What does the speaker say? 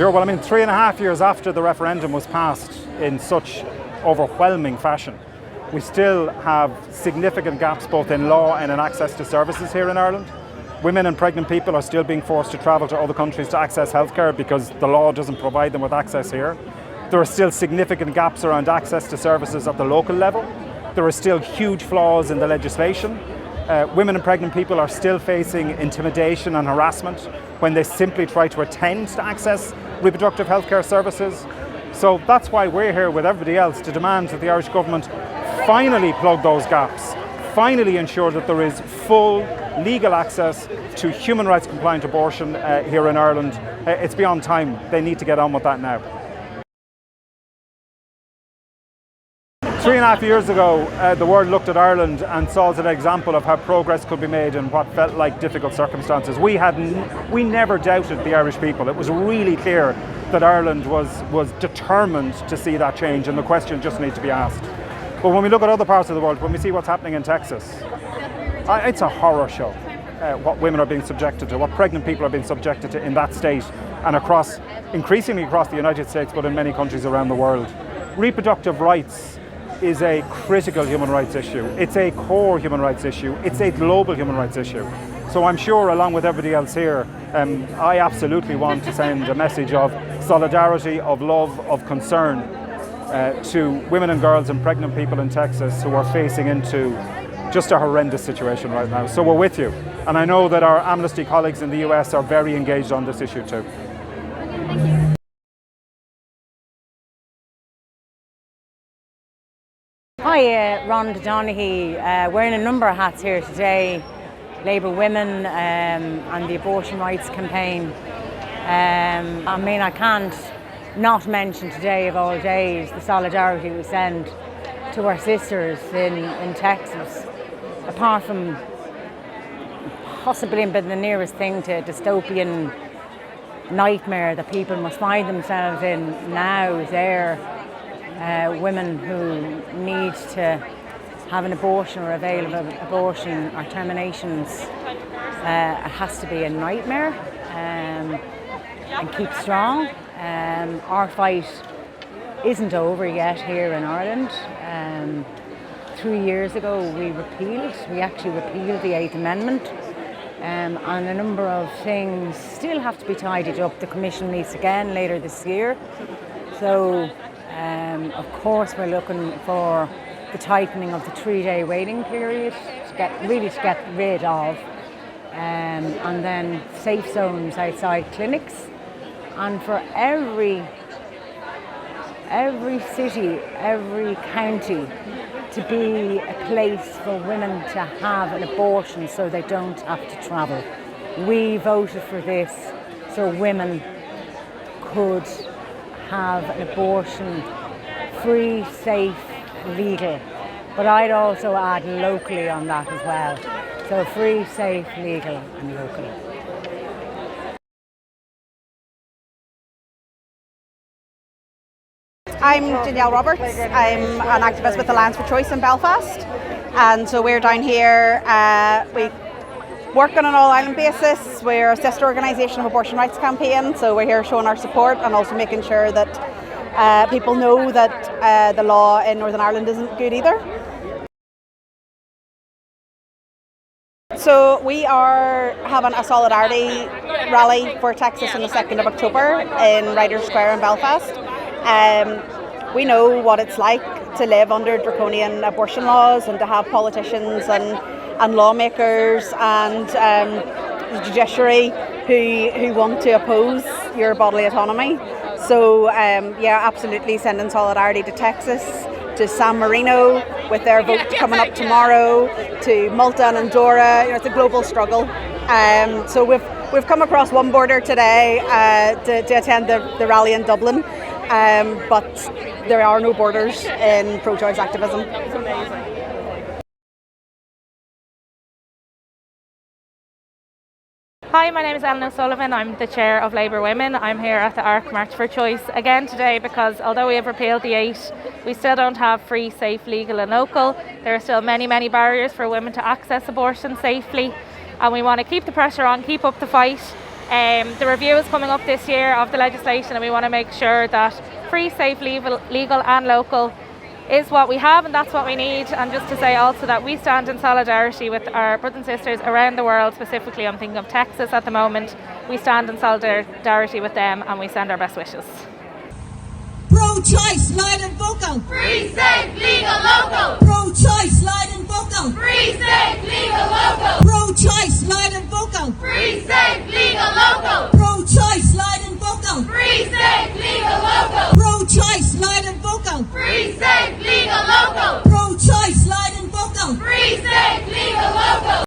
Sure. Well, I mean, 3.5 years after the referendum was passed in such overwhelming fashion, we still have significant gaps both in law and in access to services here in Ireland. Women and pregnant people are still being forced to travel to other countries to access healthcare because the law doesn't provide them with access here. There are still significant gaps around access to services at the local level. There are still huge flaws in the legislation. Women and pregnant people are still facing intimidation and harassment when they simply try to attend to access reproductive healthcare services. So that's why we're here with everybody else to demand that the Irish government finally plug those gaps, finally ensure that there is full legal access to human rights compliant abortion here in Ireland. It's beyond time. They need to get on with that now. 3.5 years ago, the world looked at Ireland and saw as an example of how progress could be made in what felt like difficult circumstances. We never doubted the Irish people. It was really clear that Ireland was determined to see that change, and the question just needs to be asked. But when we look at other parts of the world, when we see what's happening in Texas, it's a horror show. What women are being subjected to, what pregnant people are being subjected to in that state, and increasingly across the United States, but in many countries around the world. Reproductive rights is a critical human rights issue. It's a core human rights issue. It's a global human rights issue. So I'm sure, along with everybody else here, I absolutely want to send a message of solidarity, of love, of concern to women and girls and pregnant people in Texas who are facing into just a horrendous situation right now. So we're with you. And I know that our Amnesty colleagues in the US are very engaged on this issue too. Hi, Rhonda Donaghy. Wearing a number of hats here today. Labour Women and the abortion rights campaign. I mean, I can't not mention today of all days the solidarity we send to our sisters in Texas. Apart from possibly being the nearest thing to a dystopian nightmare that people must find themselves in now, there women who need to have an abortion or avail of an abortion or terminations, it has to be a nightmare, and keep strong. Our fight isn't over yet here in Ireland. 3 years ago we actually repealed the 8th Amendment, and a number of things still have to be tidied up. The Commission meets again later this year, so of course we're looking for the tightening of the 3-day waiting period to get rid of, and then safe zones outside clinics, and for every city, every county to be a place for women to have an abortion so they don't have to travel. We voted for this so women could have an abortion free, safe, legal. But I'd also add locally on that as well. So free, safe, legal and locally. I'm Danielle Roberts. I'm an activist with Alliance for Choice in Belfast, and so we're down here. We work on an all-island basis. We're a sister organisation of Abortion Rights Campaign, so we're here showing our support and also making sure that people know that the law in Northern Ireland isn't good either. So we are having a solidarity rally for Texas on the 2nd of October in Riders Square in Belfast. We know what it's like to live under draconian abortion laws and to have politicians and lawmakers and the judiciary who want to oppose your bodily autonomy. So yeah, absolutely sending solidarity to Texas, to San Marino with their vote coming up tomorrow, to Malta and Andorra. You know, it's a global struggle. So we've come across one border today to attend the rally in Dublin. But there are no borders in pro-choice activism. It's amazing. Hi, my name is Ellen O'Sullivan. I'm the chair of Labour Women. I'm here at the ARC March for Choice again today because although we have repealed the 8, we still don't have free, safe, legal and local. There are still many, many barriers for women to access abortion safely, and we want to keep the pressure on, keep up the fight. The review is coming up this year of the legislation, and we want to make sure that free, safe, legal and local is what we have, and that's what we need. And just to say also that we stand in solidarity with our brothers and sisters around the world. Specifically, I'm thinking of Texas at the moment. We stand in solidarity with them, and we send our best wishes. Pro-choice, loud and vocal. Free, safe, legal, local. Pro-choice, loud and vocal. Free, safe, legal, local. Pro-choice, loud and vocal. Free, safe, legal, local.